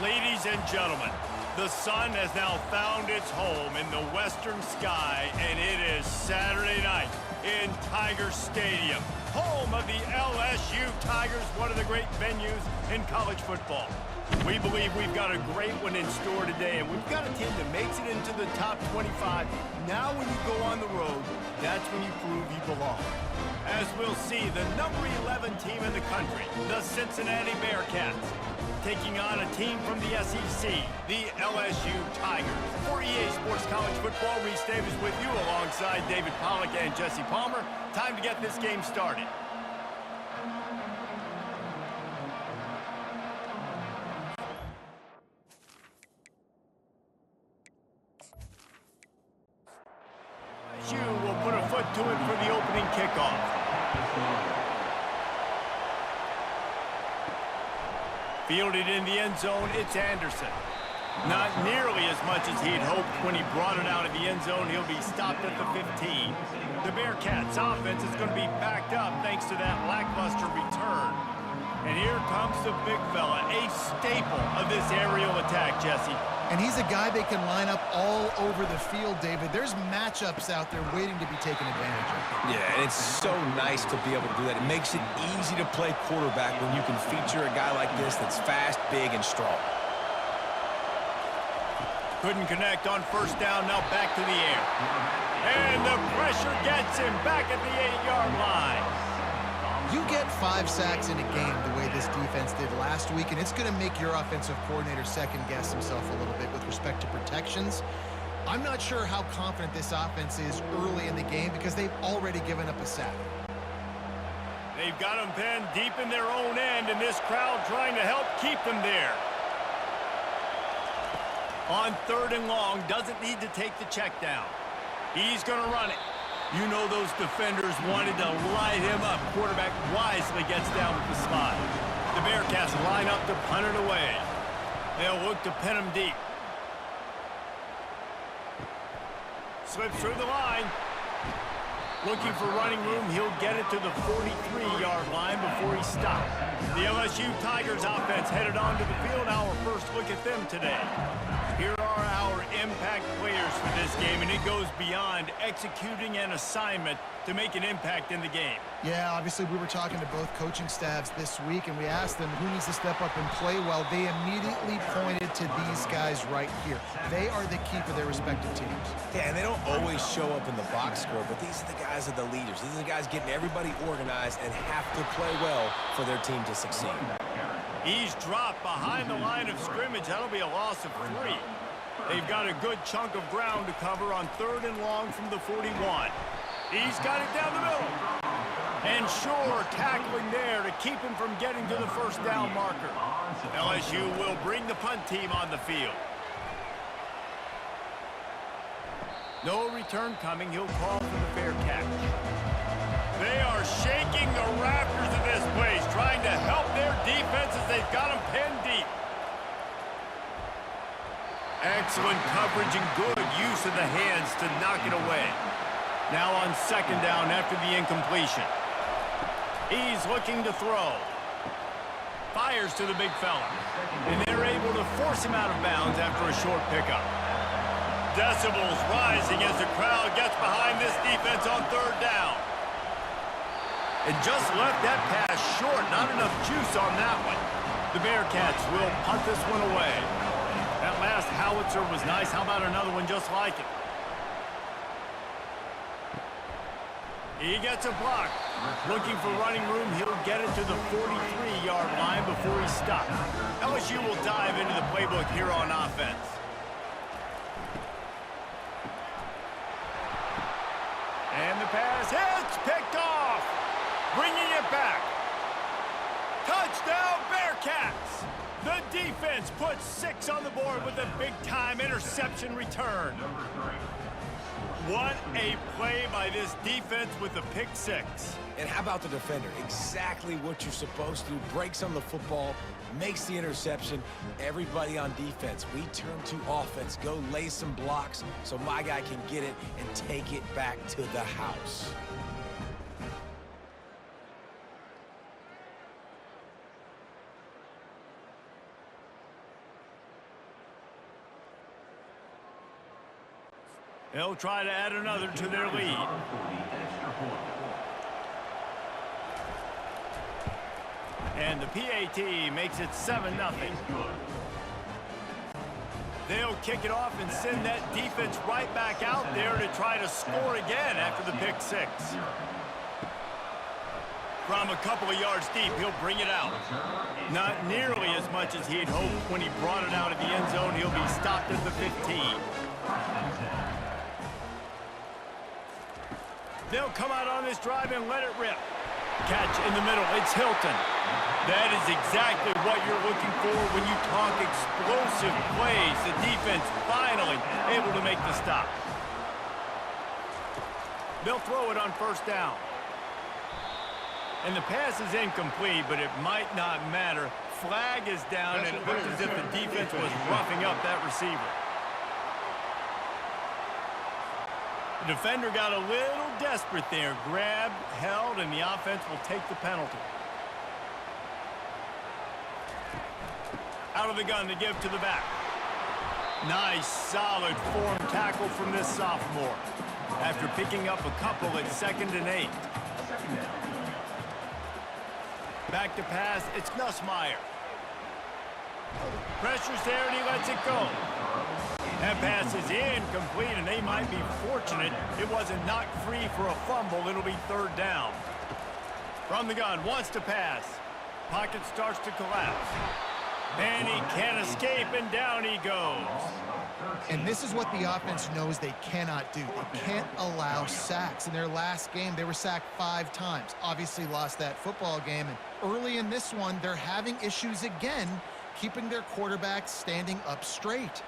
Ladies and gentlemen, the sun has now found its home in the western sky, and it is Saturday night in Tiger Stadium, home of the LSU Tigers, one of the great venues in college football. We believe we've got a great one in store today, and we've got a team that makes it into the top 25. Now when you go on the road, that's when you prove you belong. As we'll see, the number 11 team in the country, the Cincinnati Bearcats, taking on a team from the SEC, the LSU Tigers. For EA Sports College Football, Reese Davis with you alongside David Pollack and Jesse Palmer. Time to get this game started. LSU will put a foot to it for the opening kickoff. Fielded in the end zone, it's Anderson. Not nearly as much as he'd hoped when he brought it out of the end zone. He'll be stopped at the 15. The Bearcats' offense is going to be backed up thanks to that lackluster return. And here comes the big fella, a staple of this aerial attack, Jesse. And he's a guy they can line up all over the field, David. There's matchups out there waiting to be taken advantage of. Yeah, and it's so nice to be able to do that. It makes it easy to play quarterback when you can feature a guy like this that's fast, big, and strong. Couldn't connect on first down, now back to the air. And the pressure gets him back at the 8-yard line. You get 5 sacks in a game the way this defense did last week, and it's going to make your offensive coordinator second-guess himself a little bit with respect to protections. I'm not sure how confident this offense is early in the game because they've already given up a sack. They've got them pinned deep in their own end, and this crowd trying to help keep them there. On 3rd and long, doesn't need to take the check down. He's going to run it. You know those defenders wanted to light him up. Quarterback wisely gets down with the slide. The Bearcats line up to punt it away. They'll look to pin him deep. Slips through the line. Looking for running room. He'll get it to the 43-yard line before he stops. The LSU Tigers offense headed onto the field. Our first look at them today. Here are our impact players for this game, and it goes beyond executing an assignment to make an impact in the game. Yeah, obviously we were talking to both coaching staffs this week, and we asked them who needs to step up and play well. They immediately pointed to these guys right here. They are the key for their respective teams. Yeah, and they don't always show up in the box score, but these are the guys that are the leaders. These are the guys getting everybody organized and have to play well for their team to succeed. He's dropped behind the line of scrimmage. That'll be a loss of 3. They've got a good chunk of ground to cover on 3rd and long from the 41. He's got it down the middle. And sure, tackling there to keep him from getting to the first down marker. LSU will bring the punt team on the field. No return coming. He'll call for the fair catch. They are shaking the rafters of this place, trying to help their defense as they've got them pinned deep. Excellent coverage and good use of the hands to knock it away. Now on 2nd down after the incompletion. He's looking to throw. Fires to the big fella. And they're able to force him out of bounds after a short pickup. Decibels rising as the crowd gets behind this defense on 3rd down. And just left that pass short. Not enough juice on that one. The Bearcats will punt this one away. That last howitzer was nice. How about another one just like it? He gets a block. Looking for running room. He'll get it to the 43-yard line before he stops. LSU will dive into the playbook here on offense. And the pass hits. Picked off. Bringing it back. Touchdown, Bearcats! The defense puts 6 on the board with a big-time interception return. What a play by this defense with a pick 6. And how about the defender? Exactly what you're supposed to do. Breaks on the football, makes the interception. Everybody on defense, we turn to offense. Go lay some blocks so my guy can get it and take it back to the house. They'll try to add another to their lead. And the PAT makes it 7-0. They'll kick it off and send that defense right back out there to try to score again after the pick six. From a couple of yards deep, he'll bring it out. Not nearly as much as he'd hoped when he brought it out of the end zone. He'll be stopped at the 15. They'll come out on this drive and let it rip. Catch in the middle. It's Hilton. That is exactly what you're looking for when you talk explosive plays. The defense finally able to make the stop. They'll throw it on first down. And the pass is incomplete, but it might not matter. Flag is down, and it looked as if the defense was roughing up that receiver. The defender got a little desperate there. Grabbed, held, and the offense will take the penalty. Out of the gun to give to the back. Nice, solid form tackle from this sophomore. After picking up a couple at 2nd and 8. Back to pass, it's Nussmeier. Pressure's there and he lets it go. That pass is incomplete, and they might be fortunate it wasn't knocked free for a fumble. It'll be 3rd down. From the gun, wants to pass. Pocket starts to collapse. And he can't escape, and down he goes. And this is what the offense knows they cannot do. They can't allow sacks. In their last game, they were sacked 5 times. Obviously lost that football game. And early in this one, they're having issues again, keeping their quarterback standing up straight.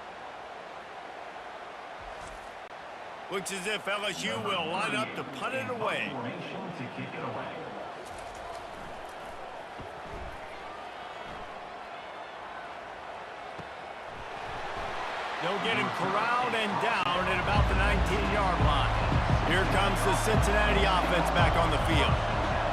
Looks as if LSU will line up to punt it away. They'll get him corralled and down at about the 19-yard line. Here comes the Cincinnati offense back on the field.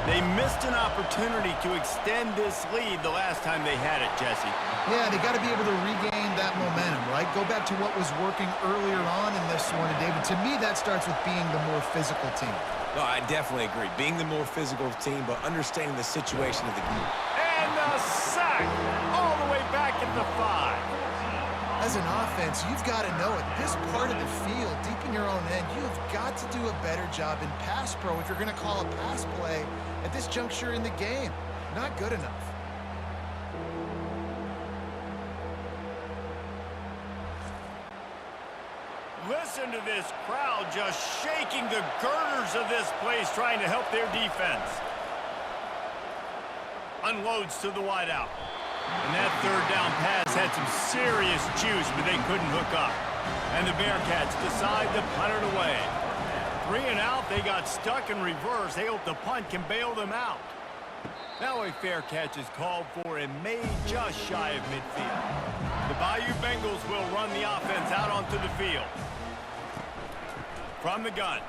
They missed an opportunity to extend this lead the last time they had it, Jesse. Yeah, they got to be able to regain that momentum, right? Go back to what was working earlier on in this one. And David, to me, that starts with being the more physical team. No, I definitely agree. Being the more physical team, but understanding the situation of the game. And the sack all the way back at the 5. As an offense, you've got to know it. This part of the field, deep in your own end, you've got to do a better job in pass pro if you're going to call a pass play at this juncture in the game. Not good enough. Listen to this crowd just shaking the girders of this place, trying to help their defense. Unloads to the wideout. And that 3rd down pass had some serious juice, but they couldn't hook up. And the Bearcats decide to punt it away. 3 and out, they got stuck in reverse. They hope the punt can bail them out. Now a fair catch is called for and made just shy of midfield. The Bayou Bengals will run the offense out onto the field. From the gun,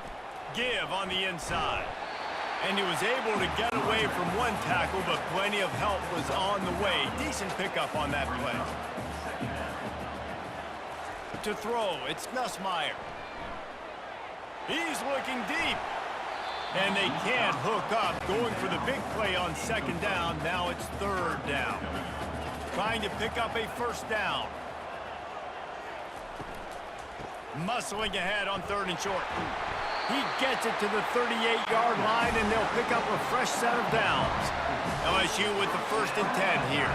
give on the inside. And he was able to get away from one tackle, but plenty of help was on the way. Decent pickup on that play. To throw, it's Nussmeier. He's looking deep. And they can't hook up. Going for the big play on 2nd down. Now it's 3rd down. Trying to pick up a 1st down. Muscling ahead on 3rd and short. He gets it to the 38-yard line, and they'll pick up a fresh set of downs. LSU with the 1st and 10 here.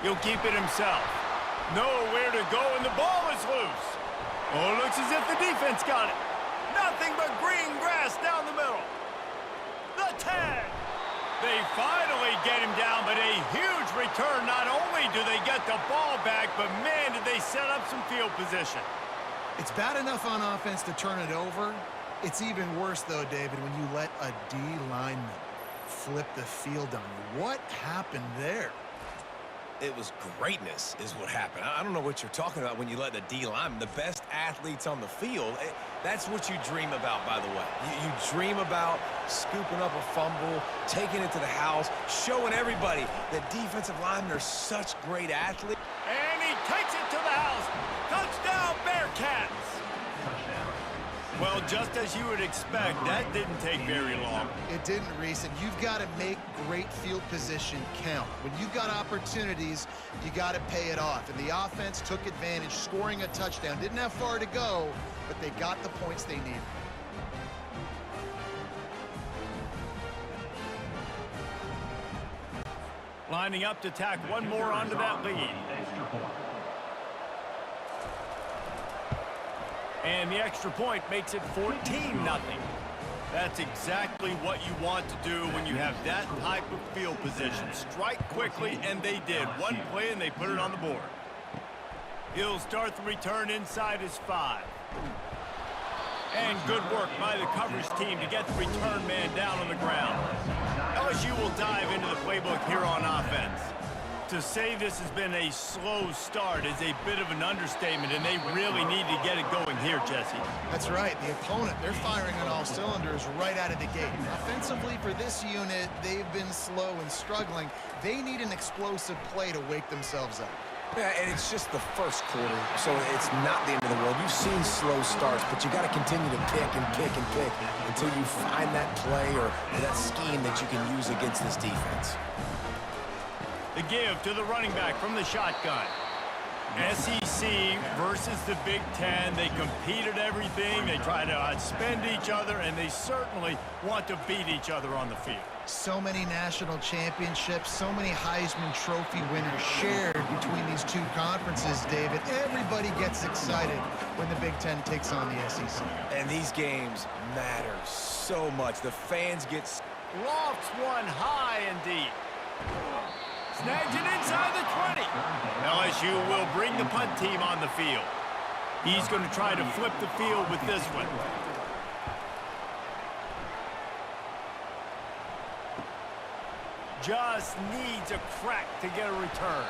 He'll keep it himself. Nowhere to go, and the ball is loose. Oh, it looks as if the defense got it. Nothing but green grass down the middle. The tag. They finally get him down, but a huge return. Not only do they get the ball back, but, man, did they set up some field position. It's bad enough on offense to turn it over. It's even worse, though, David, when you let a D lineman flip the field on you. What happened there? It was greatness is what happened. I don't know what you're talking about when you let the D lineman, the best athletes on the field. That's what you dream about, by the way. You dream about scooping up a fumble, taking it to the house, showing everybody that defensive linemen are such great athletes. And he takes it to the house. Touchdown, Well, just as you would expect, that didn't take very long. It didn't, Reese, and you've got to make great field position count. When you've got opportunities, you got to pay it off. And the offense took advantage, scoring a touchdown. Didn't have far to go, but they got the points they needed. Lining up to tack one more onto that lead. And the extra point makes it 14-0. That's exactly what you want to do when you have that type of field position. Strike quickly, and they did. One play, and they put it on the board. He'll start the return inside his 5. And good work by the coverage team to get the return man down on the ground. LSU will dive into the playbook here on offense. To say this has been a slow start is a bit of an understatement, and they really need to get it going here, Jesse. That's right. The opponent, they're firing on all cylinders right out of the gate. Offensively, for this unit, they've been slow and struggling. They need an explosive play to wake themselves up. Yeah, and it's just the first quarter, so it's not the end of the world. You've seen slow starts, but you got to continue to pick and pick and pick until you find that play or that scheme that you can use against this defense. The give to the running back from the shotgun. SEC versus the Big Ten. They compete at everything. They try to outspend each other, and they certainly want to beat each other on the field. So many national championships, so many Heisman Trophy winners shared between these two conferences, David. Everybody gets excited when the Big Ten takes on the SEC. And these games matter so much. The fans get... Lofts one high and deep. Snags it inside the 20. LSU will bring the punt team on the field. He's going to try to flip the field with this one. Just needs a crack to get a return.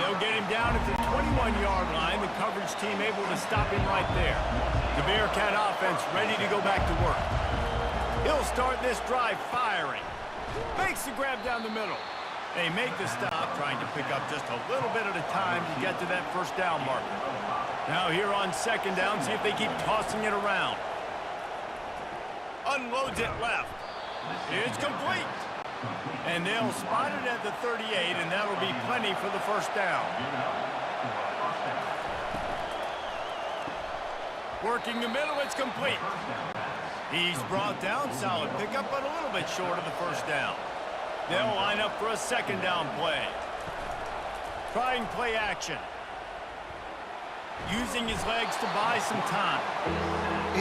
They'll get him down at the 21-yard line. The coverage team able to stop him right there. The Bearcat offense ready to go back to work. He'll start this drive firing. Makes the grab down the middle. They make the stop, trying to pick up just a little bit at a time to get to that first down marker. Now here on second down, see if they keep tossing it around. Unloads it left. It's complete. And they'll spot it at the 38, and that'll be plenty for the first down. Working the middle, it's complete. He's brought down, solid pickup, but a little bit short of the first down. They'll line up for a second down play. Trying play action. Using his legs to buy some time.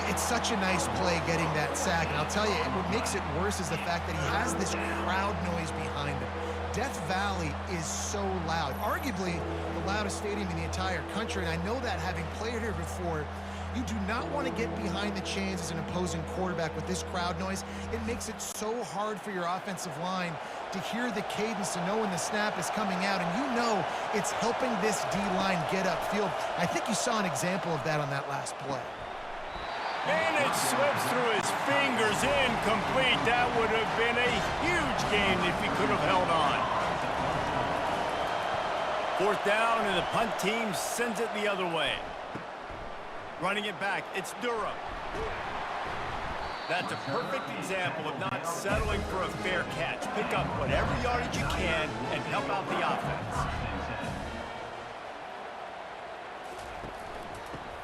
It's such a nice play getting that sack. And I'll tell you, what makes it worse is the fact that he has this crowd noise behind him. Death Valley is so loud. Arguably the loudest stadium in the entire country. And I know that having played here before. You do not want to get behind the chains as an opposing quarterback with this crowd noise. It makes it so hard for your offensive line to hear the cadence, to know when the snap is coming out, and you know it's helping this D-line get upfield. I think you saw an example of that on that last play. And it slips through his fingers, incomplete. That would have been a huge gain if he could have held on. Fourth down, and the punt team sends it the other way. Running it back, it's Durham. That's a perfect example of not settling for a fair catch. Pick up whatever yardage you can and help out the offense.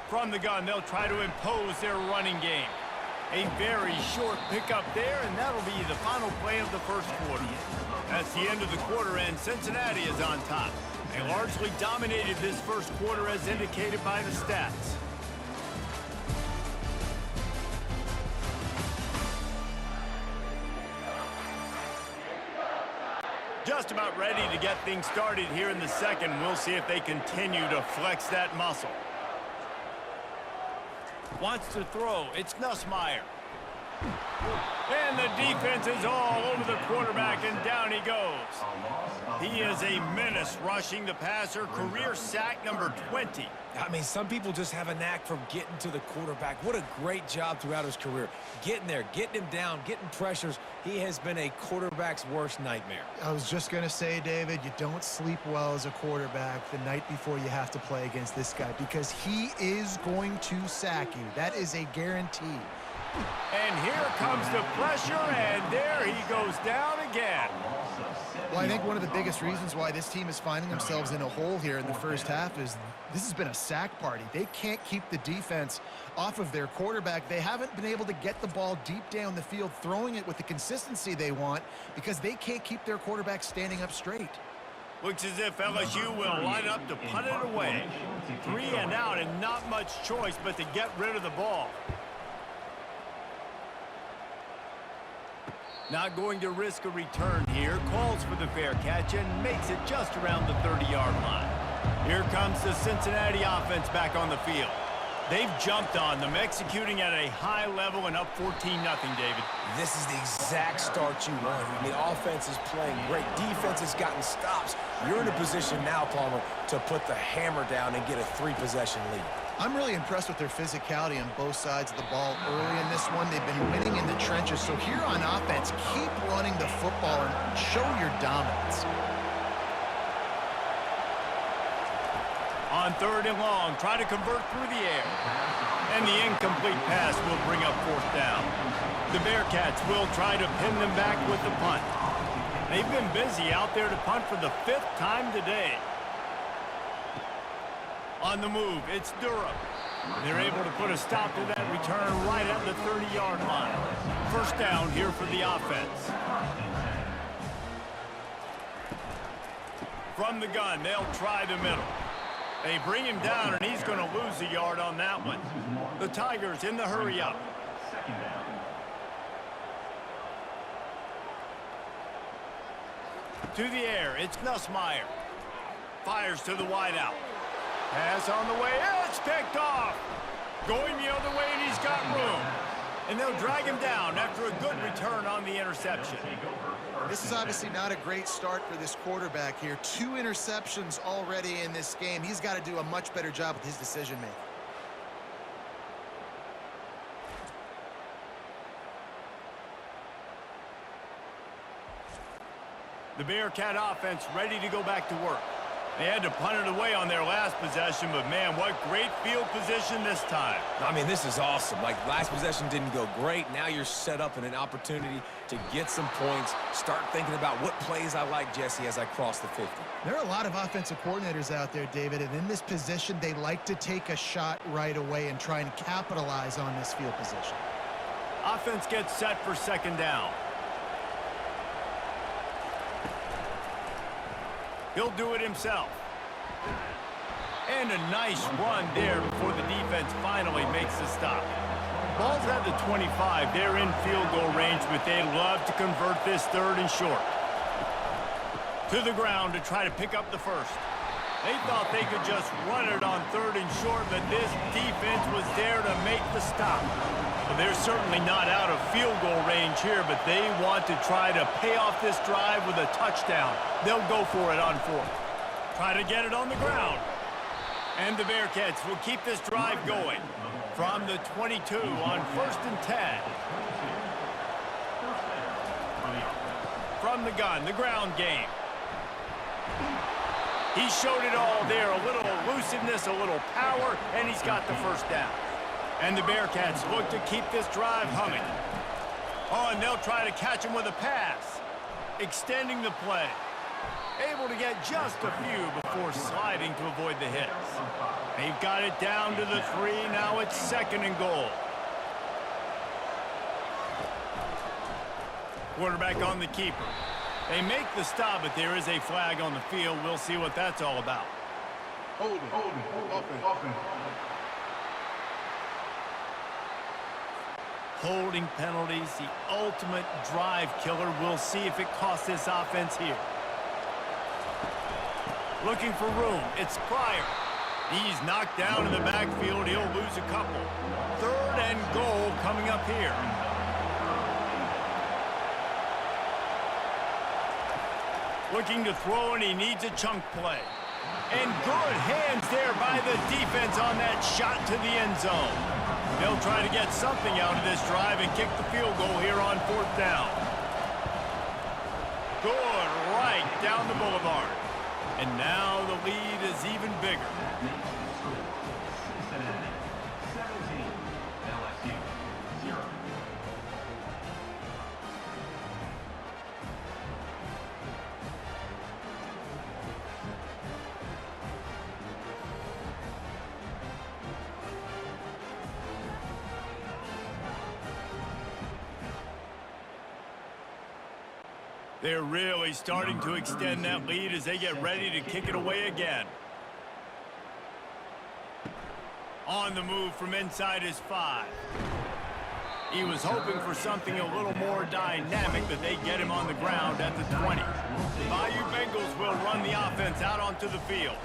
From the gun, they'll try to impose their running game. A very short pickup there, and that'll be the final play of the first quarter. That's the end of the quarter, and Cincinnati is on top. They largely dominated this first quarter as indicated by the stats. Just about ready to get things started here in the second. We'll see if they continue to flex that muscle. Wants to throw. It's Nussmeier. And the defense is all over the quarterback, and down he goes. He is a menace rushing the passer, career sack number 20. I mean, some people just have a knack for getting to the quarterback. What a great job throughout his career. Getting there, getting him down, getting pressures. He has been a quarterback's worst nightmare. I was just going to say, David, you don't sleep well as a quarterback the night before you have to play against this guy because he is going to sack you. That is a guarantee. And here comes the pressure, and there he goes down again. Well, I think one of the biggest reasons why this team is finding themselves in a hole here in the first half is this has been a sack party. They can't keep the defense off of their quarterback. They haven't been able to get the ball deep down the field, throwing it with the consistency they want because they can't keep their quarterback standing up straight. Looks as if LSU will line up to punt it away. 3 and out and not much choice but to get rid of the ball. Not going to risk a return here. Calls for the fair catch and makes it just around the 30-yard line. Here comes the Cincinnati offense back on the field. They've jumped on them, executing at a high level and up 14-0, David. This is the exact start you want. When the offense is playing great, defense has gotten stops. You're in a position now, Palmer, to put the hammer down and get a 3-possession lead. I'm really impressed with their physicality on both sides of the ball early in this one. They've been winning in the trenches. So here on offense, keep running the football and show your dominance. On 3rd and long, try to convert through the air. And the incomplete pass will bring up 4th down. The Bearcats will try to pin them back with the punt. They've been busy out there to punt for the 5th time today. On the move, it's Durham. They're able to put a stop to that return right at the 30-yard line. 1st down here for the offense. From the gun, they'll try the middle. They bring him down, and he's going to lose a yard on that one. The Tigers in the hurry-up. To the air, it's Nussmeier. Fires to the wideout. Pass on the way, it's picked off. Going the other way, and he's got room. And they'll drag him down after a good return on the interception. This is obviously not a great start for this quarterback here. 2 interceptions already in this game. He's got to do a much better job with his decision-making. The Bearcat offense ready to go back to work. They had to punt it away on their last possession, but man, what great field position this time. I mean, this is awesome. Like, last possession didn't go great. Now you're set up in an opportunity to get some points. Start thinking about what plays I like, Jesse, as I cross the 50. There are a lot of offensive coordinators out there, David, and in this position, they like to take a shot right away and try and capitalize on this field position. Offense gets set for 2nd down. He'll do it himself. And a nice run there before the defense finally makes the stop. Ball's at the 25. They're in field goal range, but they'd love to convert this 3rd and short. To the ground to try to pick up the 1st. They thought they could just run it on 3rd and short, but this defense was there to make the stop. Well, they're certainly not out of field goal range here, but they want to try to pay off this drive with a touchdown. They'll go for it on 4th. Try to get it on the ground. And the Bearcats will keep this drive going from the 22 on 1st and 10. From the gun, the ground game. He showed it all there, a little elusiveness, a little power, and he's got the 1st down. And the Bearcats look to keep this drive humming. Oh, and they'll try to catch him with a pass. Extending the play. Able to get just a few before sliding to avoid the hits. They've got it down to the 3. Now it's 2nd and goal. Quarterback on the keeper. They make the stop, but there is a flag on the field. We'll see what that's all about. Holding, offense. Holding penalties, the ultimate drive killer. We'll see if it costs this offense here. Looking for room. It's Pryor. He's knocked down in the backfield. He'll lose a couple. 3rd and goal coming up here. Looking to throw, and he needs a chunk play. And good hands there by the defense on that shot to the end zone. They'll try to get something out of this drive and kick the field goal here on 4th down. Good, right down the boulevard. And now the lead is even bigger. Cincinnati, 17, LSU, 0. They're really starting to extend that lead as they get ready to kick it away again. On the move from inside his 5. He was hoping for something a little more dynamic, but they get him on the ground at the 20. Bayou Bengals will run the offense out onto the field.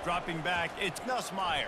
Dropping back, it's Nussmeier.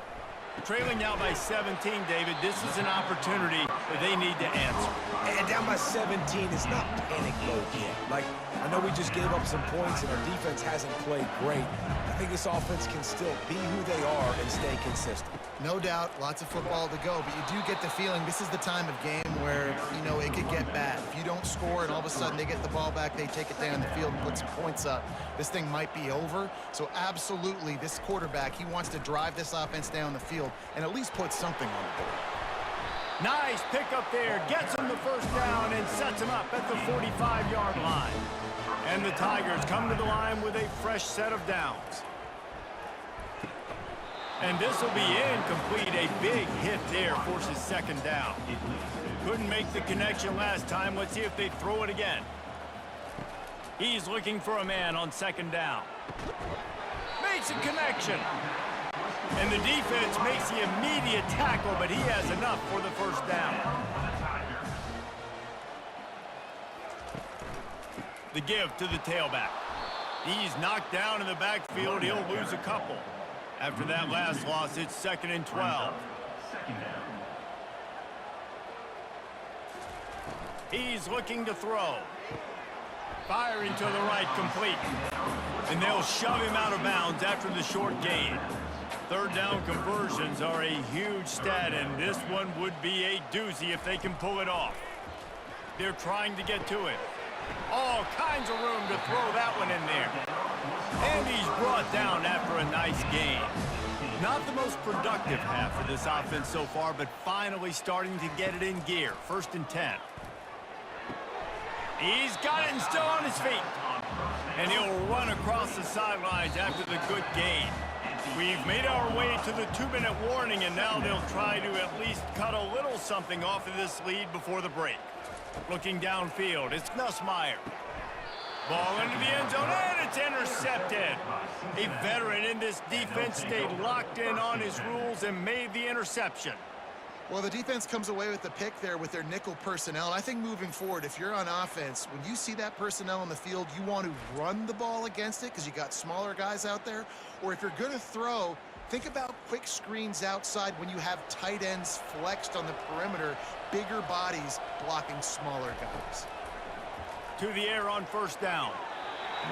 Trailing now by 17, David. This is an opportunity that they need to answer. And down by 17, it's not panic mode yet. Like, I know we just gave up some points and our defense hasn't played great. I think this offense can still be who they are and stay consistent. No doubt, lots of football to go, but you do get the feeling this is the time of game where, you know, it could get bad. If you don't score and all of a sudden they get the ball back, they take it down the field and put some points up, this thing might be over. So absolutely, this quarterback, he wants to drive this offense down the field and at least put something on the board. Nice pickup there. Gets him the first down and sets him up at the 45-yard line. And the Tigers come to the line with a fresh set of downs. And this will be incomplete. A big hit there forces 2nd down. Couldn't make the connection last time. Let's see if they throw it again. He's looking for a man on 2nd down. Makes a connection. And the defense makes the immediate tackle, but he has enough for the first down. The give to the tailback. He's knocked down in the backfield. He'll lose a couple. After that last loss, it's 2nd and 12. He's looking to throw. Firing to the right, complete. And they'll shove him out of bounds after the short gain. 3rd down conversions are a huge stat, and this one would be a doozy if they can pull it off. They're trying to get to it. All kinds of room to throw that one in there. And he's brought down after a nice gain. Not the most productive half of this offense so far, but finally starting to get it in gear. 1st and 10. He's got it and still on his feet. And he'll run across the sidelines after the good gain. We've made our way to the 2-minute warning, and now they'll try to at least cut a little something off of this lead before the break. Looking downfield, it's Nussmeier. Ball into the end zone, and it's intercepted. A veteran in this defense stayed locked in on his rules and made the interception. Well, the defense comes away with the pick there with their nickel personnel. I think moving forward, if you're on offense, when you see that personnel on the field, you want to run the ball against it because you got smaller guys out there. Or if you're going to throw, think about quick screens outside when you have tight ends flexed on the perimeter, bigger bodies blocking smaller guys. To the air on 1st down.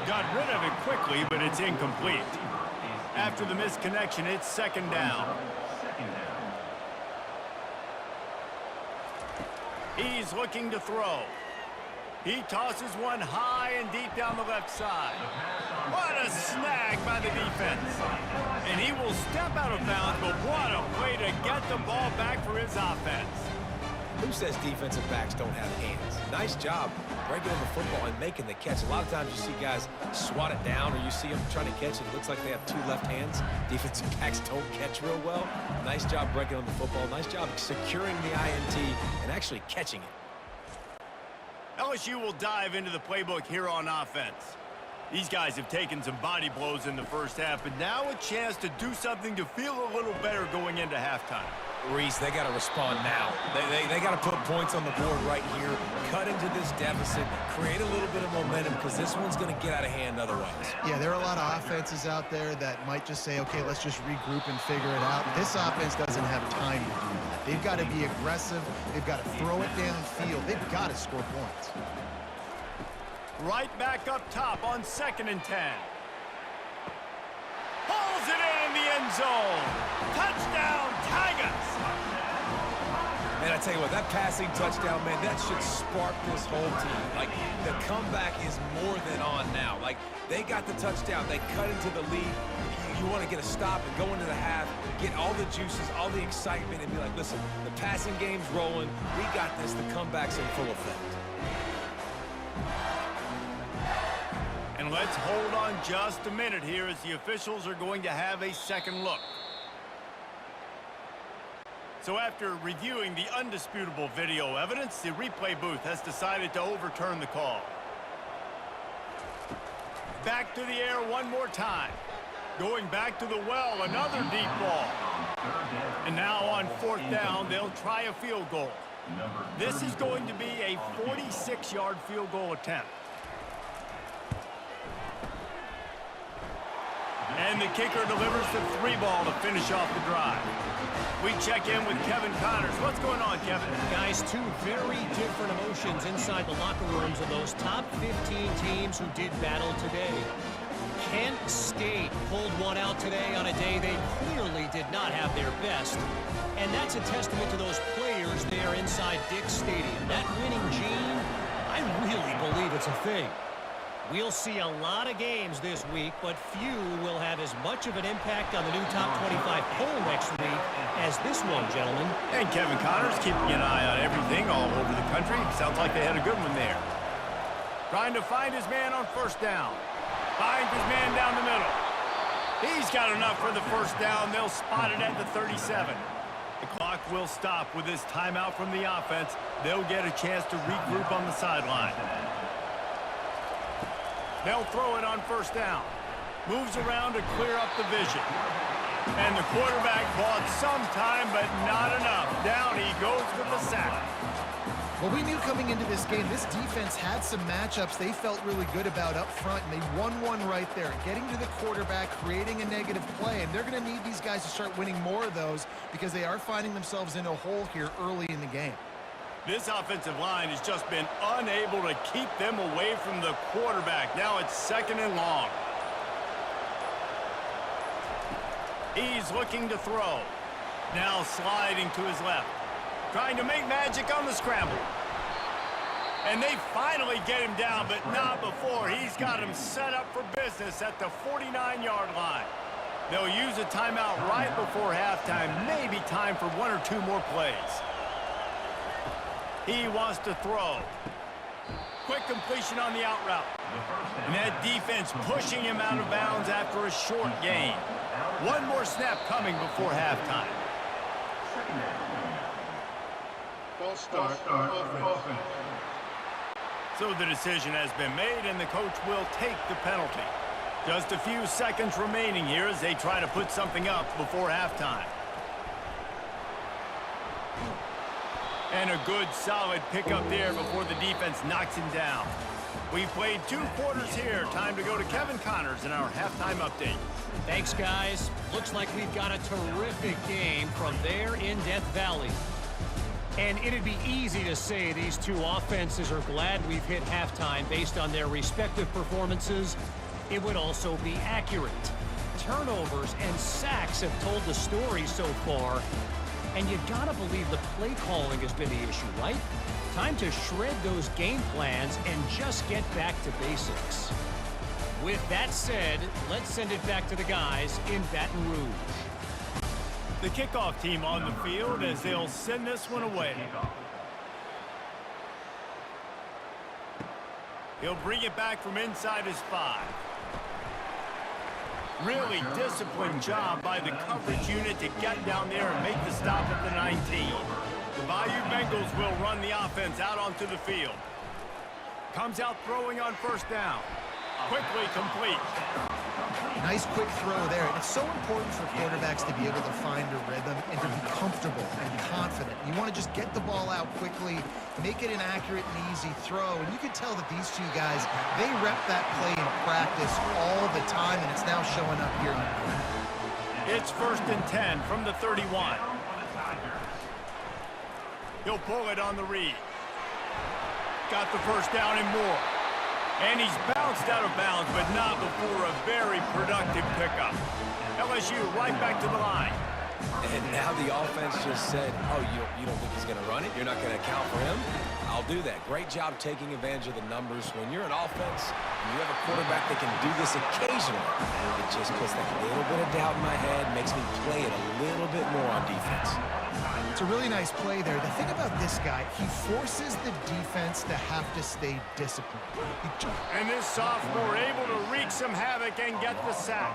Got rid of it quickly, but it's incomplete. After the missed connection, it's 2nd down. He's looking to throw. He tosses one high and deep down the left side. What a snag by the defense. And he will step out of bounds, but what a way to get the ball back for his offense. Who says defensive backs don't have hands? Nice job breaking on the football and making the catch. A lot of times you see guys swat it down, or you see them trying to catch it. It looks like they have 2 left hands. Defensive backs don't catch real well. Nice job breaking on the football. Nice job securing the INT and actually catching it. LSU will dive into the playbook here on offense. These guys have taken some body blows in the first half, but now a chance to do something to feel a little better going into halftime. Reese, they got to respond now. They got to put points on the board right here, cut into this deficit, create a little bit of momentum, because this one's going to get out of hand otherwise. Yeah, there are a lot of offenses out there that might just say, okay, let's just regroup and figure it out. This offense doesn't have time to do that. They've got to be aggressive. They've got to throw it downfield. They've got to score points. Right back up top on 2nd and 10. Pulls it in the end zone. Touchdown, Tigers! Man, I tell you what, that passing touchdown, man, that should spark this whole team. Like, the comeback is more than on now. Like, they got the touchdown. They cut into the lead. You want to get a stop and go into the half, get all the juices, all the excitement, and be like, listen, the passing game's rolling. We got this. The comeback's in full effect. And let's hold on just a minute here as the officials are going to have a second look. So after reviewing the undisputable video evidence, the replay booth has decided to overturn the call. Back to the air one more time. Going back to the well, another deep ball. And now on 4th down, they'll try a field goal. This is going to be a 46-yard field goal attempt. And the kicker delivers the 3 ball to finish off the drive. We check in with Kevin Connors. What's going on, Kevin? Guys, two very different emotions inside the locker rooms of those top 15 teams who did battle today. Kent State pulled one out today on a day they clearly did not have their best. And that's a testament to those players there inside Dick's Stadium. That winning gene, I really believe it's a thing. We'll see a lot of games this week, but few will have as much of an impact on the new top 25 poll next week as this one, gentlemen. And Kevin Connors keeping an eye on everything all over the country. Sounds like they had a good one there. Trying to find his man on 1st down. Finds his man down the middle. He's got enough for the 1st down. They'll spot it at the 37. The clock will stop with this timeout from the offense. They'll get a chance to regroup on the sideline. They'll throw it on 1st down. Moves around to clear up the vision. And the quarterback bought some time, but not enough. Down he goes with the sack. Well, we knew coming into this game, this defense had some matchups they felt really good about up front, and they won one right there, getting to the quarterback, creating a negative play, and they're going to need these guys to start winning more of those because they are finding themselves in a hole here early in the game. This offensive line has just been unable to keep them away from the quarterback. Now it's 2nd and long. He's looking to throw. Now sliding to his left. Trying to make magic on the scramble. And they finally get him down, but not before. He's got him set up for business at the 49-yard line. They'll use a timeout right before halftime. Maybe time for 1 or 2 more plays. He wants to throw. Quick completion on the out route. And that defense pushing him out of bounds after a short gain. One more snap coming before halftime. False start. Offense. So the decision has been made, and the coach will take the penalty. Just a few seconds remaining here as they try to put something up before halftime. And a good, solid pickup there before the defense knocks him down. We've played 2 quarters here. Time to go to Kevin Connors in our halftime update. Thanks, guys. Looks like we've got a terrific game from there in Death Valley. And it'd be easy to say these two offenses are glad we've hit halftime based on their respective performances. It would also be accurate. Turnovers and sacks have told the story so far. And you gotta believe the play calling has been the issue, right? Time to shred those game plans and just get back to basics. With that said, let's send it back to the guys in Baton Rouge. The kickoff team on the field as they'll send this one away. He'll bring it back from inside his 5. Really disciplined job by the coverage unit to get down there and make the stop at the 19. The Bayou Bengals will run the offense out onto the field. Comes out throwing on 1st down. Quickly complete. Nice quick throw there. And it's so important for quarterbacks to be able to find a rhythm and to be comfortable and confident. You want to just get the ball out quickly, make it an accurate and easy throw. And you can tell that these two guys, they rep that play in practice all the time, and it's now showing up here. It's 1st and 10 from the 31. He'll pull it on the read. Got the 1st down and more. And he's bounced out of bounds, but not before a very productive pickup. LSU right back to the line. And now the offense just said, oh, you don't think he's going to run it? You're not going to account for him? I'll do that. Great job taking advantage of the numbers. When you're an offense and you have a quarterback that can do this occasionally, it just puts that little bit of doubt in my head, makes me play it a little bit more on defense. It's a really nice play there. The thing about this guy, he forces the defense to have to stay disciplined. And this sophomore able to wreak some havoc and get the sack.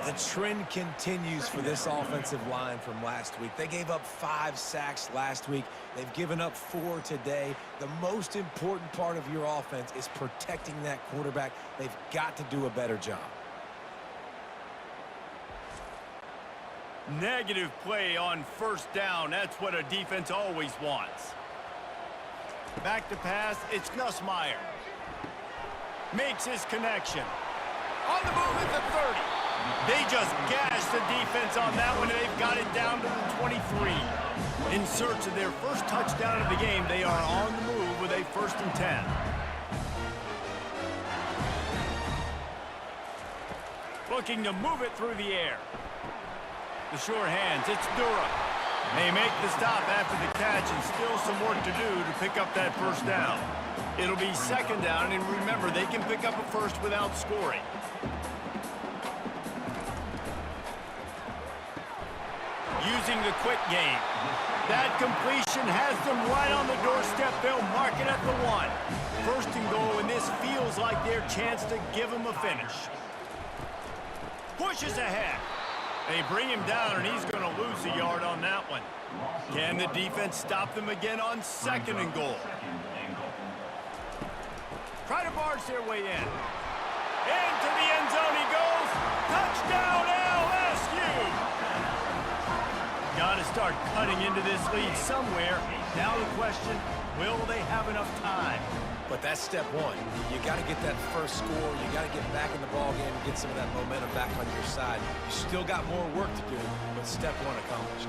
The trend continues for this offensive line from last week. They gave up 5 sacks last week. They've given up 4 today. The most important part of your offense is protecting that quarterback. They've got to do a better job. Negative play on first down. That's what a defense always wants. Back to pass. It's Nussmeier. Makes his connection. On the move at the 30. They just gashed the defense on that one, and they've got it down to the 23. In search of their first touchdown of the game, they are on the move with a 1st and 10. Looking to move it through the air. The sure hands, it's Durham. They make the stop after the catch, and still some work to do to pick up that first down. It'll be 2nd down, and remember, they can pick up a first without scoring. Using the quick game. That completion has them right on the doorstep. They'll mark it at the 1. 1st and goal, and this feels like their chance to give them a finish. Pushes ahead. They bring him down, and he's going to lose a yard on that one. Can the defense stop them again on 2nd and goal? Try to barge their way in. Into the end zone he goes. Touchdown, LSU! Got to start cutting into this lead somewhere. Now the question, will they have enough time? But that's step 1. You got to get that first score. You got to get back in the ball game and get some of that momentum back on your side. You still got more work to do, but step 1 accomplished.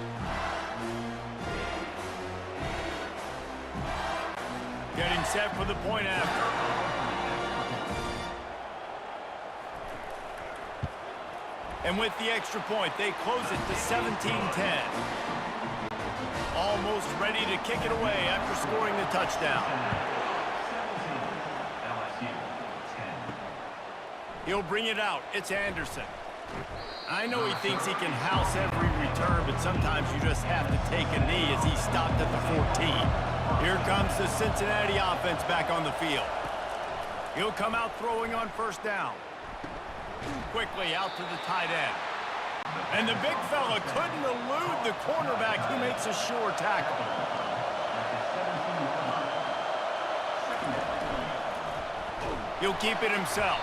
Getting set for the point after. And with the extra point, they close it to 17-10. Almost ready to kick it away after scoring the touchdown. He'll bring it out. It's Anderson. I know he thinks he can house every return, but sometimes you just have to take a knee as he stopped at the 14. Here comes the Cincinnati offense back on the field. He'll come out throwing on 1st down. Quickly out to the tight end. And the big fella couldn't elude the cornerback. He makes a sure tackle. He'll keep it himself.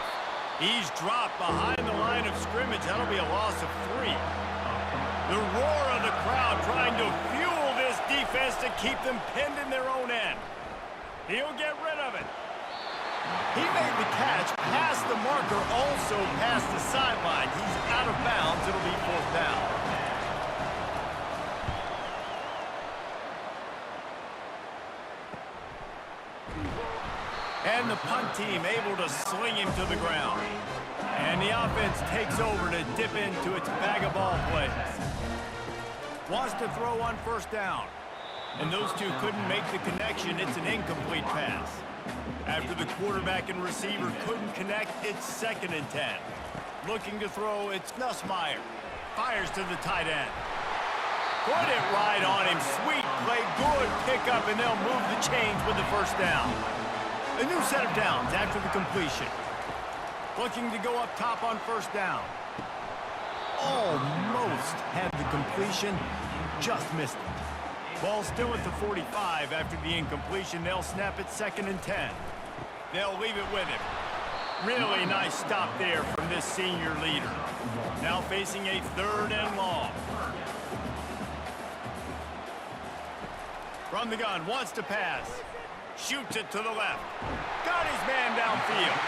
He's dropped behind the line of scrimmage. That'll be a loss of 3. The roar of the crowd trying to fuel this defense to keep them pinned in their own end. He'll get rid of it. He made the catch past the marker, also past the sideline. He's out of bounds. It'll be 4th down. And the punt team able to sling him to the ground. And the offense takes over to dip into its bag of ball plays. Wants to throw on 1st down. And those two couldn't make the connection. It's an incomplete pass. After the quarterback and receiver couldn't connect, it's 2nd and 10. Looking to throw, it's Nussmeier. Fires to the tight end. Put it right on him. Sweet play, good pickup, and they'll move the chains with the 1st down. A new set of downs after the completion. Looking to go up top on 1st down. Almost had the completion, just missed it. Ball still at the 45 after the incompletion. They'll snap it 2nd and 10. They'll leave it with him. Really nice stop there from this senior leader. Now facing a 3rd and long. From the gun, wants to pass. Shoots it to the left. Got his man downfield.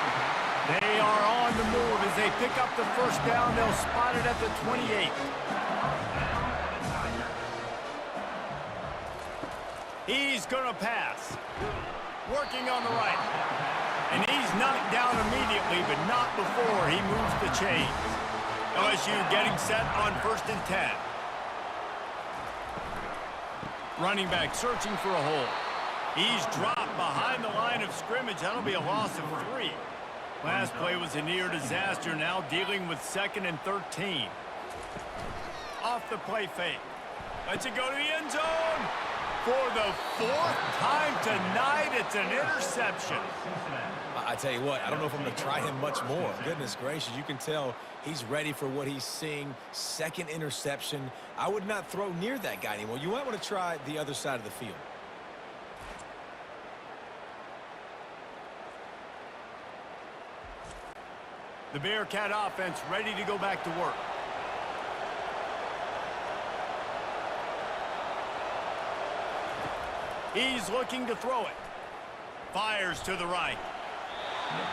They are on the move as they pick up the 1st down. They'll spot it at the 28. He's going to pass. Working on the right. And he's knocked down immediately, but not before he moves the chains. LSU getting set on 1st and 10. Running back searching for a hole. He's dropped behind the line of scrimmage. That'll be a loss of 3. Last play was a near disaster. Now dealing with 2nd and 13. Off the play fake. Lets it go to the end zone. For the 4th time tonight, it's an interception. I tell you what, I don't know if I'm going to try him much more. Goodness gracious, you can tell he's ready for what he's seeing. 2nd interception. I would not throw near that guy anymore. You might want to try the other side of the field. The Bearcat offense ready to go back to work. He's looking to throw it. Fires to the right.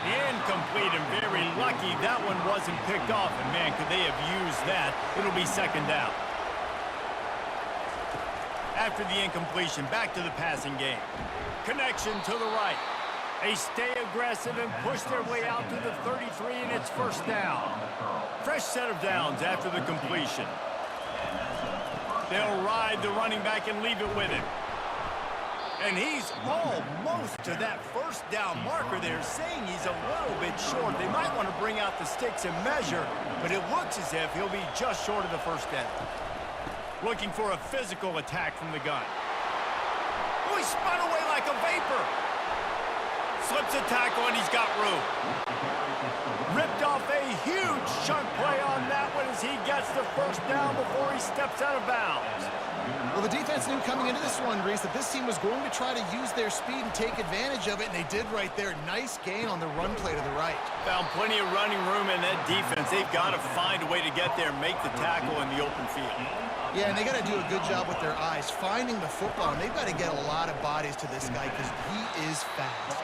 Incomplete, and very lucky that one wasn't picked off. And, man, could they have used that? It'll be 2nd down. After the incompletion, back to the passing game. Connection to the right. They stay aggressive and push their way out to the 33, and it's 1st down. Fresh set of downs after the completion. They'll ride the running back and leave it with him. And he's almost to that 1st down marker there, saying he's a little bit short. They might want to bring out the sticks and measure, but it looks as if he'll be just short of the 1st down. Looking for a physical attack from the gun. Oh, he spun away like a vapor. Slips a tackle, and he's got room. Ripped off a huge chunk play on that one as he gets the 1st down before he steps out of bounds. Well, the defense knew coming into this one, Reese, that this team was going to try to use their speed and take advantage of it, and they did right there. Nice gain on the run play to the right. Found plenty of running room in that defense. They've got to find a way to get there and make the tackle in the open field. Yeah, and they got to do a good job with their eyes, finding the football, and they've got to get a lot of bodies to this guy because he is fast.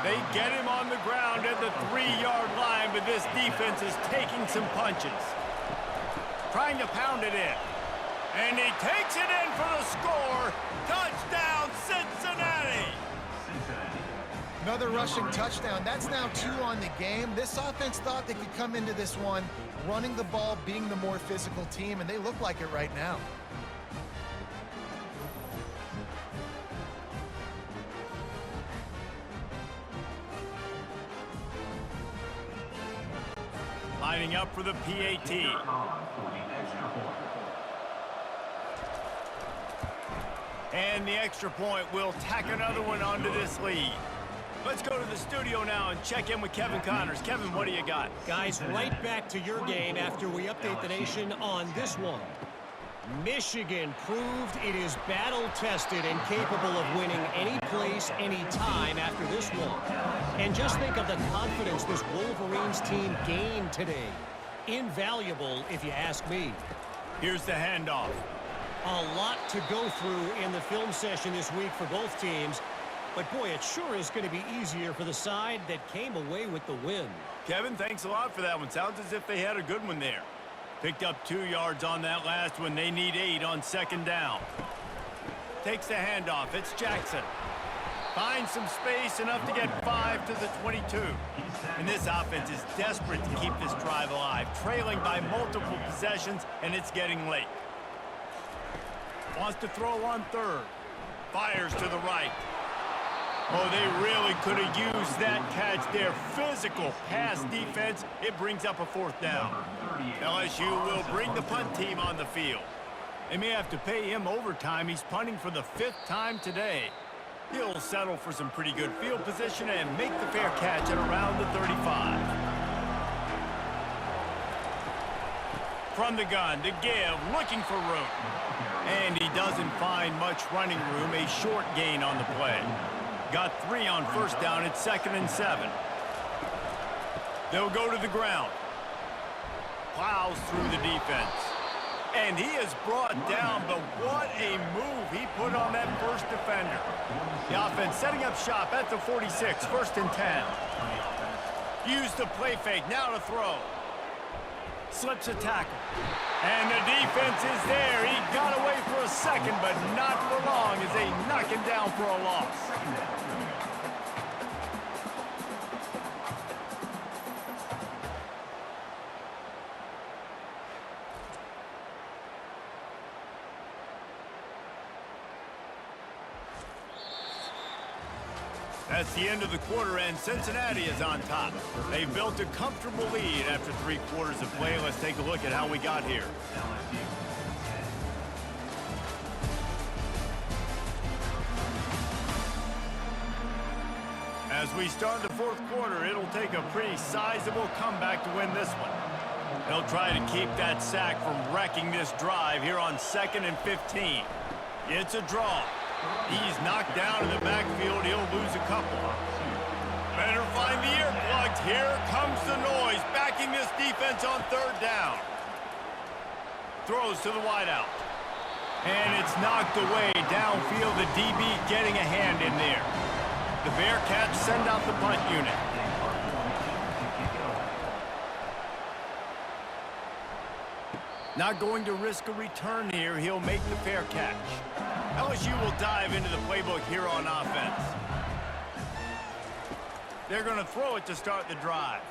They get him on the ground at the 3-yard line, but this defense is taking some punches. Trying to pound it in. And he takes it in for the score. Touchdown, Cincinnati! Another rushing touchdown. That's now 2 on the game. This offense thought they could come into this one running the ball, being the more physical team, and they look like it right now. Lining up for the PAT. And the extra point will tack another one onto this lead. Let's go to the studio now and check in with Kevin Connors. Kevin, what do you got? Guys, right back to your game after we update the nation on this one. Michigan proved it is battle-tested and capable of winning any place, any time after this one. And just think of the confidence this Wolverines team gained today. Invaluable, if you ask me. Here's the handoff. A lot to go through in the film session this week for both teams. But, boy, it sure is going to be easier for the side that came away with the win. Kevin, thanks a lot for that one. Sounds as if they had a good one there. Picked up 2 yards on that last one. They need 8 on 2nd down. Takes the handoff. It's Jackson. Finds some space, enough to get 5 to the 22. And this offense is desperate to keep this drive alive. Trailing by multiple possessions, and it's getting late. Wants to throw on 3rd. Fires to the right. Oh, they really could have used that catch there. Physical pass defense. It brings up a 4th down. LSU will bring the punt team on the field. They may have to pay him overtime. He's punting for the 5th time today. He'll settle for some pretty good field position and make the fair catch at around the 35. From the gun to give, looking for room. And he doesn't find much running room. A short gain on the play. Got 3 on 1st down. It's 2nd and 7. They'll go to the ground. Plows through the defense. And he is brought down, but what a move he put on that first defender. The offense setting up shop at the 46, 1st and 10. Use the play fake, now to throw. Slips a tackle. And the defense is there. He got away for a second, but not for long as they knock him down for a loss. That's the end of the quarter, and Cincinnati is on top. They've built a comfortable lead after 3 quarters of play. Let's take a look at how we got here. As we start the 4th quarter, it'll take a pretty sizable comeback to win this one. They'll try to keep that sack from wrecking this drive here on 2nd and 15. It's a draw. He's knocked down in the backfield. He'll lose a couple. Better find the earplugs. Here comes the noise, backing this defense on 3rd down. Throws to the wideout. And it's knocked away downfield. The DB getting a hand in there. The Bearcats send out the punt unit. Not going to risk a return here. He'll make the fair catch. LSU will dive into the playbook here on offense. They're going to throw it to start the drive.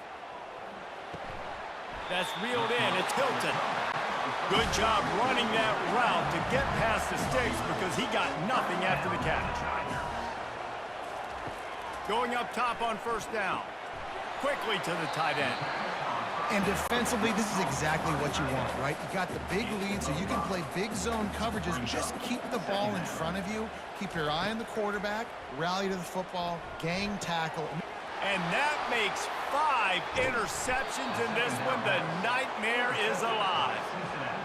That's reeled in. It's Hilton. Good job running that route to get past the sticks because he got nothing after the catch. Going up top on 1st down. Quickly to the tight end. And defensively, this is exactly what you want, right? You got the big lead, so you can play big zone coverages. Just keep the ball in front of you. Keep your eye on the quarterback. Rally to the football. Gang tackle. And that makes 5 interceptions in this one. The nightmare is alive.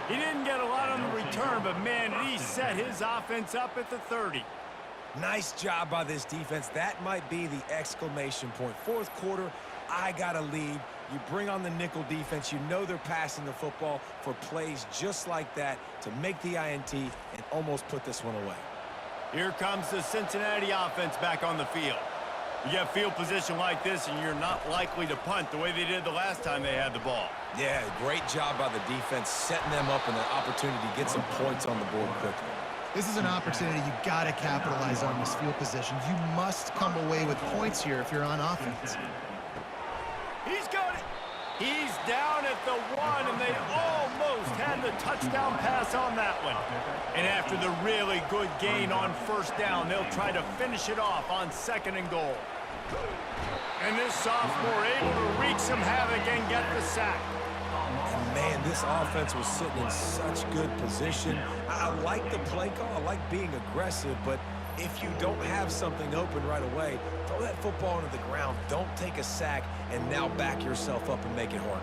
He didn't get a lot on the return, but, man, he set his offense up at the 30. Nice job by this defense. That might be the exclamation point. 4th quarter, I got a lead. You bring on the nickel defense. You know they're passing the football for plays just like that to make the INT and almost put this one away. Here comes the Cincinnati offense back on the field. You get field position like this, and you're not likely to punt the way they did the last time they had the ball. Yeah, great job by the defense, setting them up and an opportunity to get some points on the board quickly. This is an opportunity you got to capitalize on this field position. You must come away with points here if you're on offense. He's got it. He's down at the 1, and they almost had the touchdown pass on that one. And after the really good gain on 1st down, they'll try to finish it off on 2nd and goal. And this sophomore able to wreak some havoc and get the sack. And man, this offense was sitting in such good position. I like the play call. I like being aggressive, but if you don't have something open right away, throw that football into the ground. Don't take a sack and now back yourself up and make it harder.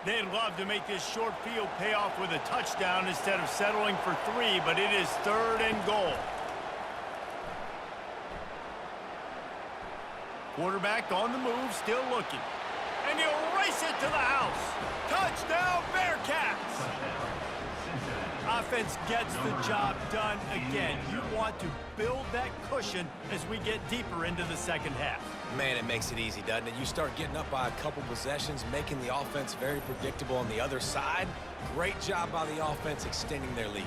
They'd love to make this short field pay off with a touchdown instead of settling for 3, but it is 3rd and goal. Quarterback on the move, still looking. And he'll race it to the house. Touchdown, Bearcats! Offense gets the job done again. You want to build that cushion as we get deeper into the 2nd half. Man, it makes it easy, doesn't it? You start getting up by a couple possessions, making the offense very predictable on the other side. Great job by the offense extending their lead.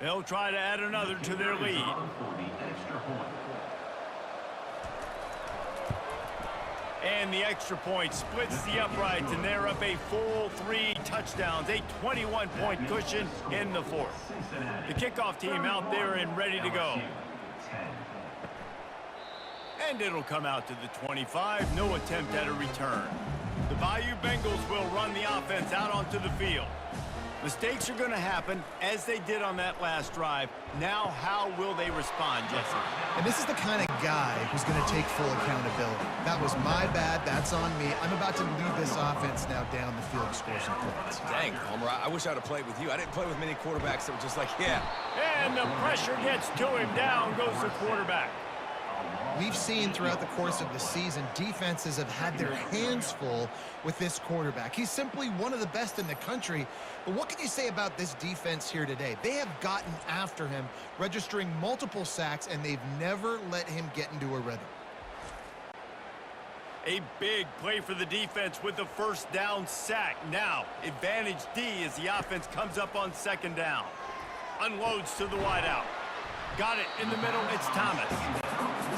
They'll try to add another to their lead. And the extra point splits the uprights, and they're up a full 3 touchdowns, a 21-point cushion in the 4th. The kickoff team out there and ready to go. And it'll come out to the 25, no attempt at a return. The Bayou Bengals will run the offense out onto the field. Mistakes are going to happen, as they did on that last drive. Now, how will they respond, Jesse? And this is the kind of guy who's going to take full accountability. That was my bad. That's on me. I'm about to lead this offense now down the field to score some points. Dang, Homer, I wish I'd have played with you. I didn't play with many quarterbacks that were just like, yeah. And the pressure gets to him. Down goes the quarterback. We've seen throughout the course of the season, defenses have had their hands full with this quarterback. He's simply one of the best in the country. But what can you say about this defense here today? They have gotten after him, registering multiple sacks, and they've never let him get into a rhythm. A big play for the defense with the 1st down sack. Now, advantage D as the offense comes up on 2nd down. Unloads to the wideout. Got it in the middle. It's Thomas.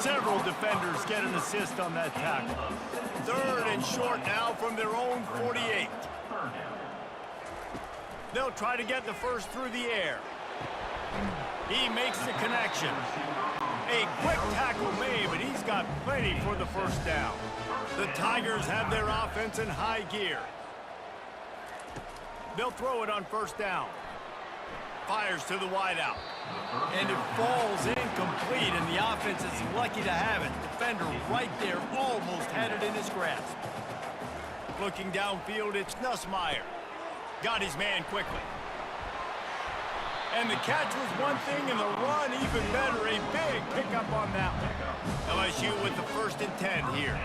Several defenders get an assist on that tackle. Third and short now from their own 48. They'll try to get the first through the air. He makes the connection. A quick tackle made, but he's got plenty for the first down. The Tigers have their offense in high gear. They'll throw it on first down. Fires to the wideout. And it falls incomplete, and the offense is lucky to have it. Defender right there almost had it in his grasp. Looking downfield, it's Nussmeier. Got his man quickly. And the catch was one thing, and the run even better. A big pickup on that one. LSU with the 1st and 10 here.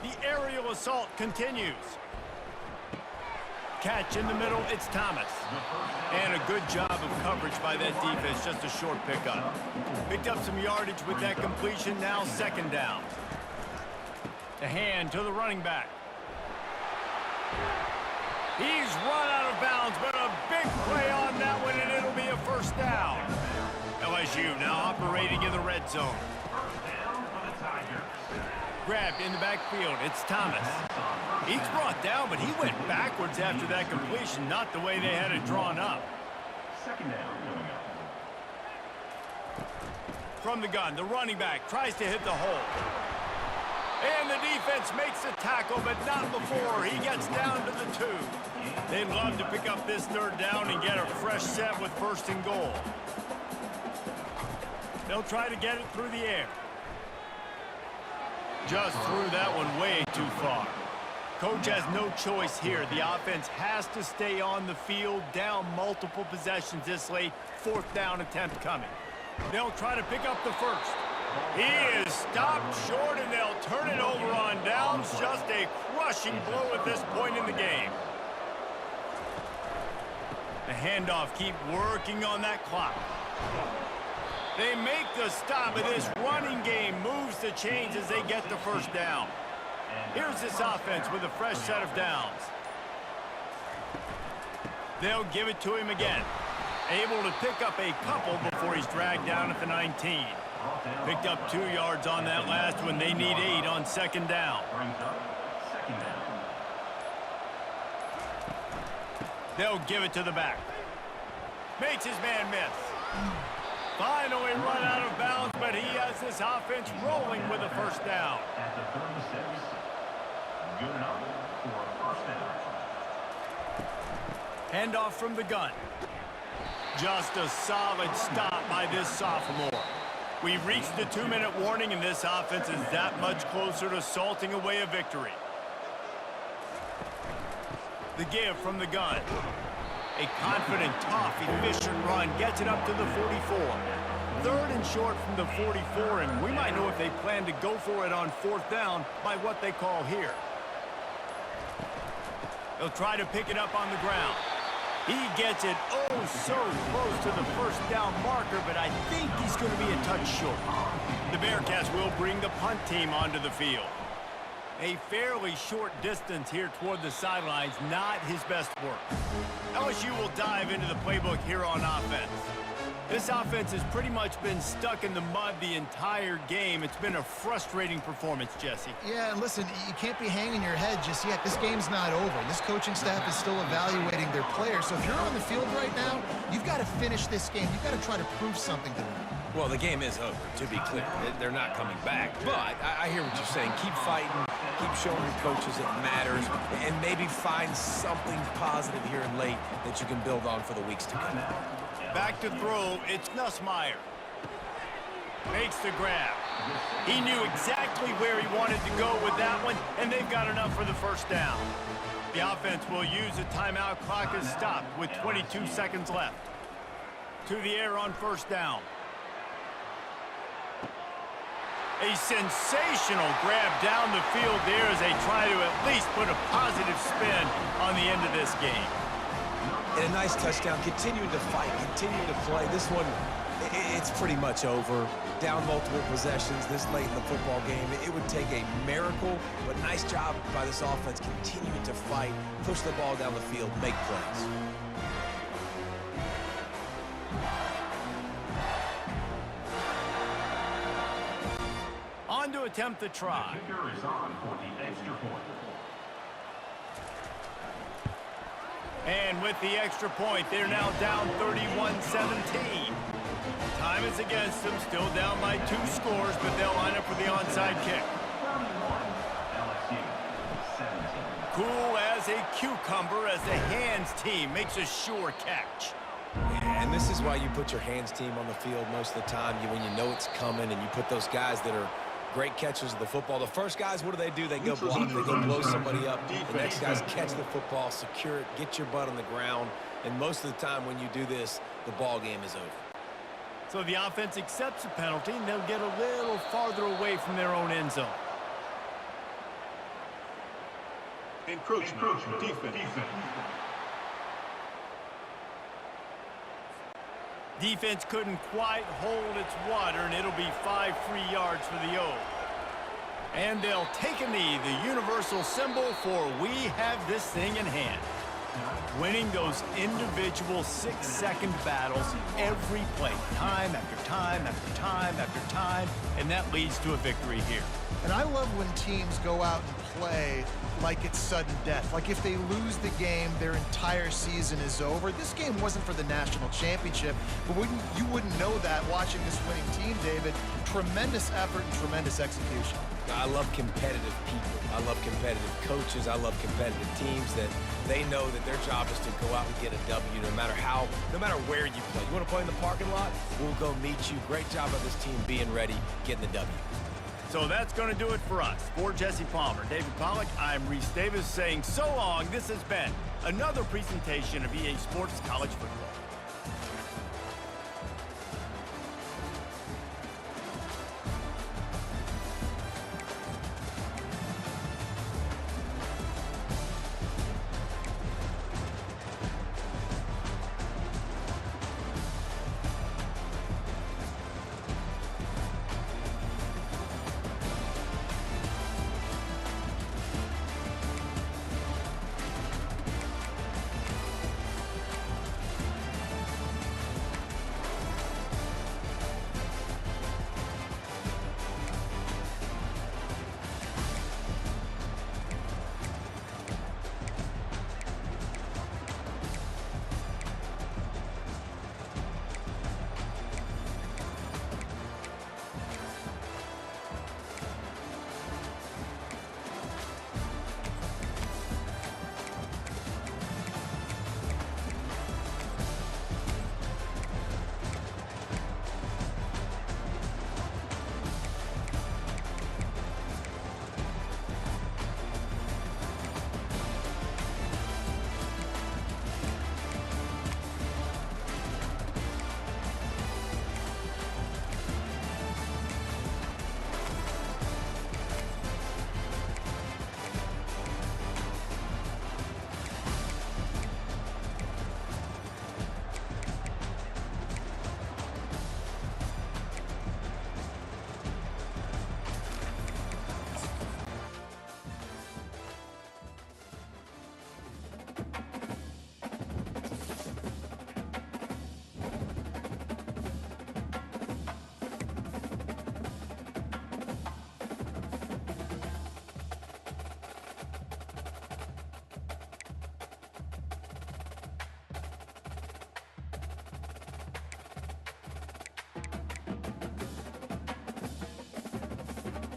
The aerial assault continues. Catch in the middle, it's Thomas. And a good job of coverage by that defense, just a short pickup. Picked up some yardage with that completion, now 2nd down. The hand to the running back. He's run out of bounds, but a big play on that one, and it'll be a 1st down. LSU now operating in the red zone. Grabbed in the backfield, it's Thomas. He's brought down, but he went backwards after that completion, not the way they had it drawn up. 2nd down coming up. From the gun, the running back tries to hit the hole. And the defense makes the tackle, but not before he gets down to the 2. They'd love to pick up this 3rd down and get a fresh set with 1st and goal. They'll try to get it through the air. Just threw that one way too far. Coach has no choice here. The offense has to stay on the field, down multiple possessions this late. 4th down attempt coming. They'll try to pick up the 1st. He is stopped short, and they'll turn it over on downs. Just a crushing blow at this point in the game. The handoff, keep working on that clock. They make the stop, and this running game moves the chains as they get the 1st down. Here's this offense with a fresh set of downs. They'll give it to him again. Able to pick up a couple before he's dragged down at the 19. Picked up 2 yards on that last one. They need 8 on 2nd down. They'll give it to the back. Makes his man miss. Finally run out of bounds, but he has this offense rolling with a 1st down. At the 36. Good enough for a 1st down. Handoff from the gun. Just a solid stop by this sophomore. We've reached the 2-minute warning, and this offense is that much closer to salting away a victory. The give from the gun. A confident, tough, efficient run gets it up to the 44. 3rd and short from the 44, and we might know if they plan to go for it on 4th down by what they call here. They'll try to pick it up on the ground. He gets it oh so close to the 1st down marker, but I think he's going to be a touch short. The Bearcats will bring the punt team onto the field. A fairly short distance here toward the sidelines, not his best work. LSU will dive into the playbook here on offense. This offense has pretty much been stuck in the mud the entire game. It's been a frustrating performance, Jesse. Yeah, and listen, you can't be hanging your head just yet. This game's not over. This coaching staff is still evaluating their players. So if you're on the field right now, you've got to finish this game. You've got to try to prove something to them. Well, the game is over, to be clear. They're not coming back. But I hear what you're saying. Keep fighting. Keep showing your coaches it matters. And maybe find something positive here in late that you can build on for the weeks to come. Back to throw, it's Nussmeier. Makes the grab. He knew exactly where he wanted to go with that one, and they've got enough for the 1st down. The offense will use a timeout. Clock is stopped with 22 seconds left. To the air on 1st down. A sensational grab down the field there as they try to at least put a positive spin on the end of this game. And a nice touchdown, continuing to fight, continuing to play. This one, it's pretty much over. Down multiple possessions this late in the football game. It would take a miracle, but nice job by this offense continuing to fight, push the ball down the field, make plays. attempt the try. The kicker is on for the extra point. And with the extra point, they're now down 31-17. Time is against them, still down by 2 scores, but they'll line up for the onside kick. 31, LSU, 17. Cool as a cucumber as the hands team makes a sure catch. And this is why you put your hands team on the field most of the time. When you know it's coming, and you put those guys that are great catchers of the football. The first guys, what do? They go block, they go blow somebody up. The next guys catch the football, secure it, get your butt on the ground. And most of the time when you do this, the ball game is over. So the offense accepts a penalty, and they'll get a little farther away from their own end zone. Encroachment. Defense. Defense couldn't quite hold its water, and it'll be 5 free yards for the O. And they'll take a knee, the universal symbol for we have this thing in hand. Winning those individual 6-second battles every play, time after time after time after time, and that leads to a victory here. And I love when teams go out and play like it's sudden death. Like if they lose the game, their entire season is over. This game wasn't for the national championship, but you wouldn't know that watching this winning team, David. Tremendous effort and tremendous execution. I love competitive people. I love competitive coaches. I love competitive teams that they know that their job is to go out and get a W no matter where you play. You want to play in the parking lot? We'll go meet you. Great job of this team being ready, getting the W. So that's going to do it for us. For Jesse Palmer, David Pollack, I'm Reese Davis saying so long. This has been another presentation of EA Sports College Football.